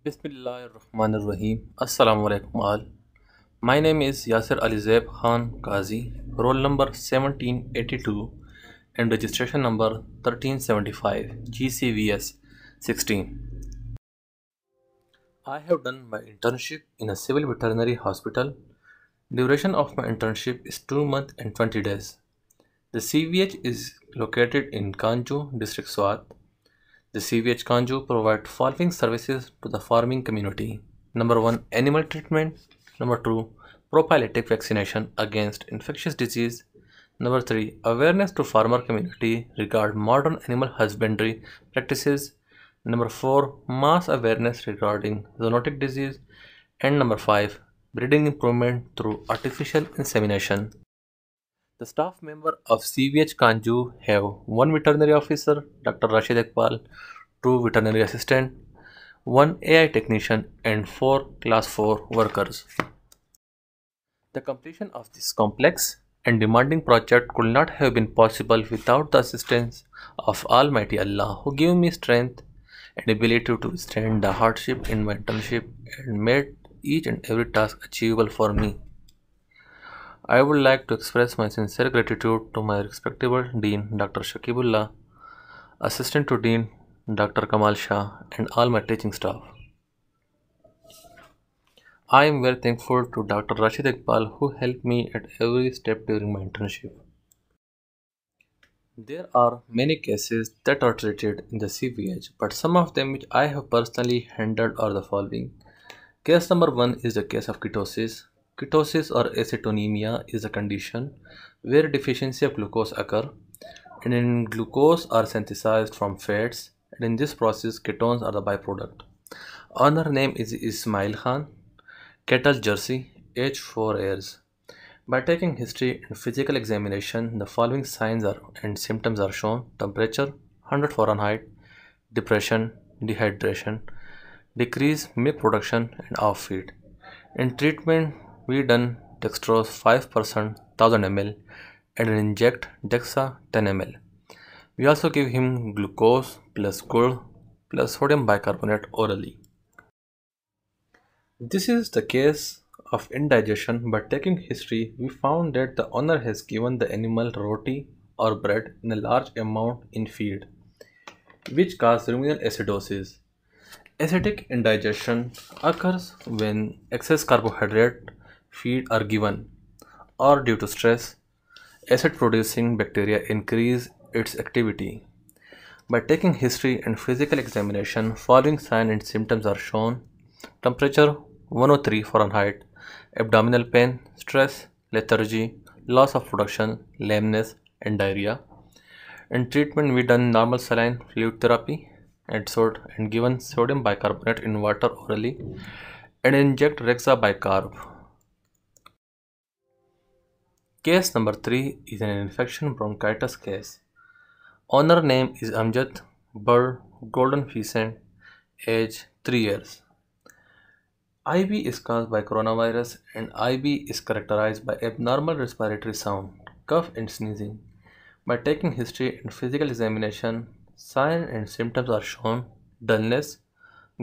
Bismillahirrahmanirrahim. Assalamu alaikum all. My name is Yasir Ali Zaib Khan Qazi, roll number 1782 and registration number 1375 GCVS 16. I have done my internship in a civil veterinary hospital. Duration of my internship is 2 months and 20 days. The CVH is located in Kanju, District Swat. The CVH Kanju provides following services to the farming community. Number 1. Animal treatment. Number 2. Prophylactic vaccination against infectious disease. Number 3. Awareness to farmer community regarding modern animal husbandry practices. Number 4. Mass awareness regarding zoonotic disease. And number 5. Breeding improvement through artificial insemination. The staff member of CVH Kanju have one veterinary officer, Dr. Rashid Iqbal, two veterinary assistant, one AI technician, and four class 4 workers. The completion of this complex and demanding project could not have been possible without the assistance of Almighty Allah, who gave me strength and ability to withstand the hardship in my internship and made each and every task achievable for me. I would like to express my sincere gratitude to my respectable Dean Dr. Shakibullah, Assistant to Dean Dr. Kamal Shah, and all my teaching staff. I am very thankful to Dr. Rashid Iqbal who helped me at every step during my internship. There are many cases that are treated in the CVH, but some of them which I have personally handled are the following. Case number 1 is the case of ketosis. Ketosis or acetonemia is a condition where deficiency of glucose occur and in glucose are synthesized from fats, and in this process ketones are the byproduct. Owner name is Ismail Khan, cattle Jersey, age 4 years. By taking history and physical examination, the following signs and symptoms are shown: temperature 100 Fahrenheit, depression, dehydration, decrease milk production and off feed. In treatment, we done dextrose 5% 1000 ml and inject dexa 10 ml. We also give him glucose plus gur plus sodium bicarbonate orally. This is the case of indigestion. By taking history, we found that the owner has given the animal roti or bread in a large amount in feed, which causes ruminal acidosis. Acidic indigestion occurs when excess carbohydrate feed are given or due to stress, acid producing bacteria increase its activity. By taking history and physical examination, following signs and symptoms are shown: temperature 103 Fahrenheit, abdominal pain, stress, lethargy, loss of production, lameness, and diarrhea. In treatment, we done normal saline fluid therapy and given sodium bicarbonate in water orally and inject Rexa bicarb. Case number 3 is an infection bronchitis case. Owner name is Amjad, bird golden pheasant, age 3 years. IB is caused by coronavirus and IB is characterized by abnormal respiratory sound, cough and sneezing. By taking history and physical examination, signs and symptoms are shown: dullness,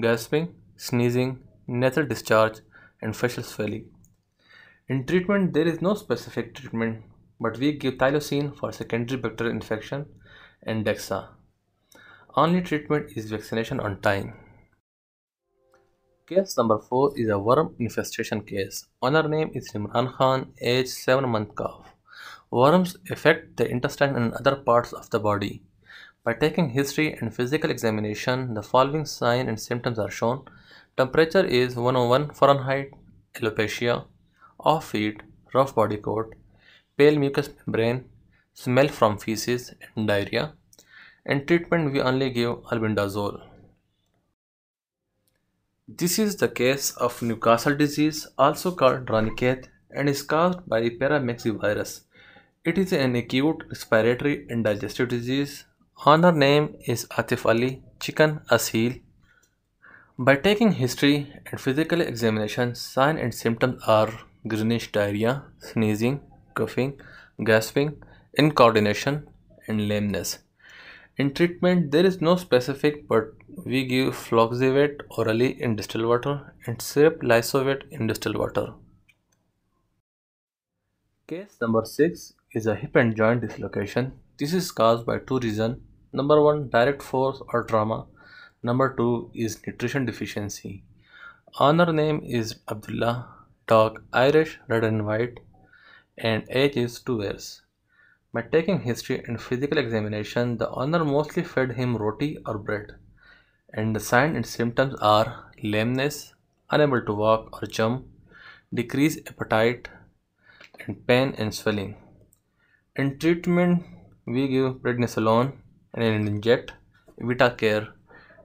gasping, sneezing, nasal discharge, and facial swelling. In treatment, there is no specific treatment, but we give thylacine for secondary bacterial infection and dexa. Only treatment is vaccination on time. Case number 4 is a worm infestation case. Owner name is Imran Khan, age 7-month calf. Worms affect the intestine and other parts of the body. By taking history and physical examination, the following signs and symptoms are shown: temperature is 101 Fahrenheit, alopecia, off feed, rough body coat, pale mucous membrane, smell from feces, and diarrhea. In treatment, we only give albendazole. This is the case of Newcastle disease, also called Ranicate, and is caused by paramyxovirus. It is an acute respiratory and digestive disease. Owner name is Atif Ali, chicken Asil. By taking history and physical examination, signs and symptoms are greenish diarrhea, sneezing, coughing, gasping, incoordination, and lameness. In treatment, there is no specific, but we give floxivate orally in distilled water and syrup lysovate in distilled water. Case number 6 is a hip and joint dislocation. This is caused by two reasons. Number 1, direct force or trauma. Number 2 is nutrition deficiency. Owner name is Abdullah, dog Irish, red and white, and age is 2 years. By taking history and physical examination, the owner mostly fed him roti or bread, and the signs and symptoms are lameness, unable to walk or jump, decreased appetite, and pain and swelling. In treatment, we give prednisolone and inject Vitacare,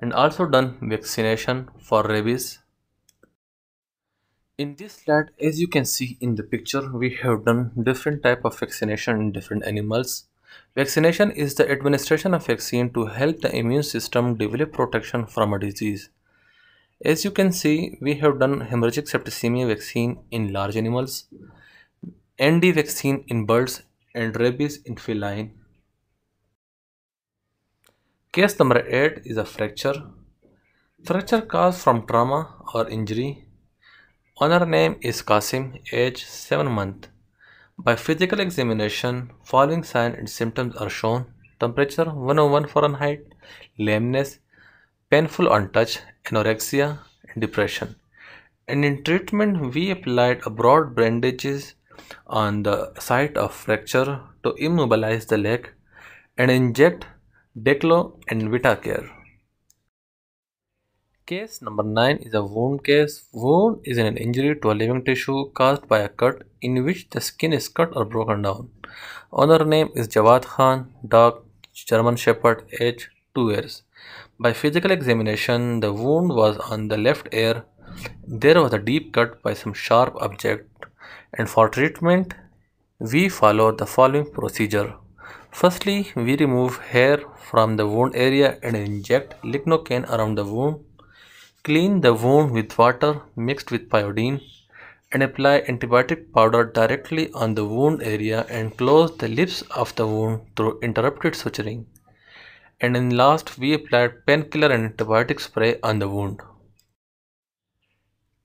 and also done vaccination for rabies. In this slide, as you can see in the picture, we have done different type of vaccination in different animals. Vaccination is the administration of vaccine to help the immune system develop protection from a disease. As you can see, we have done hemorrhagic septicemia vaccine in large animals, ND vaccine in birds, and rabies in feline. Case number 8 is a fracture. Fracture caused from trauma or injury. Owner name is Qasim, age 7 months. By physical examination, following signs and symptoms are shown: temperature 101 Fahrenheit, lameness, painful on touch, anorexia, and depression. And in treatment, we applied a broad bandages on the site of fracture to immobilize the leg and inject Declo and Vitacare. Case number 9 is a wound case. Wound is an injury to a living tissue caused by a cut in which the skin is cut or broken down. Owner name is Jawad Khan, dog German Shepherd, age 2 years. By physical examination, the wound was on the left ear. There was a deep cut by some sharp object, and for treatment, we followed the following procedure. Firstly, we remove hair from the wound area and inject lignocaine around the wound. Clean the wound with water mixed with iodine and apply antibiotic powder directly on the wound area and close the lips of the wound through interrupted suturing. And in last, we applied painkiller and antibiotic spray on the wound.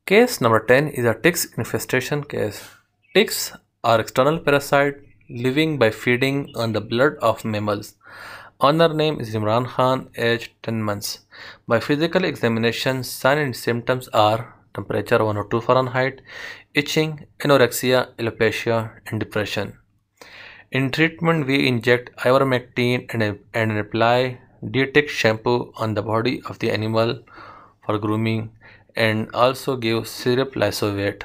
Case number 10 is a ticks infestation case. Ticks are external parasite living by feeding on the blood of mammals. Owner name is Imran Khan, age 10 months. By physical examination, signs and symptoms are temperature 102 Fahrenheit, itching, anorexia, alopecia, and depression. In treatment, we inject ivermectin and apply Diatex shampoo on the body of the animal for grooming and also give syrup lysovate.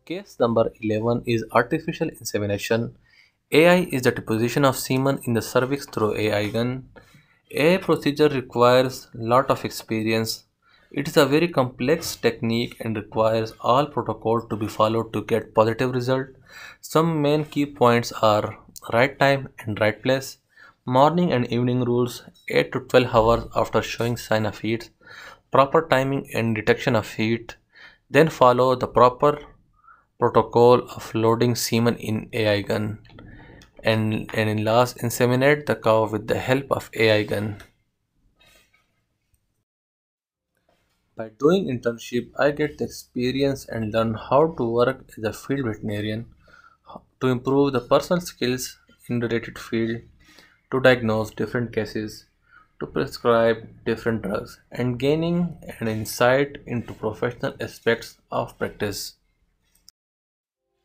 Case number 11 is artificial insemination. AI is the deposition of semen in the cervix through AI gun. AI procedure requires lot of experience. It is a very complex technique and requires all protocol to be followed to get positive result. Some main key points are right time and right place, morning and evening rules, 8 to 12 hours after showing sign of heat, proper timing and detection of heat, then follow the proper protocol of loading semen in AI gun, and in last, inseminate the cow with the help of AI gun. By doing internship, I get the experience and learn how to work as a field veterinarian to improve the personal skills in related field, to diagnose different cases, to prescribe different drugs, and gaining an insight into professional aspects of practice.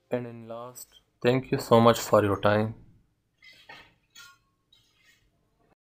And in last, thank you so much for your time.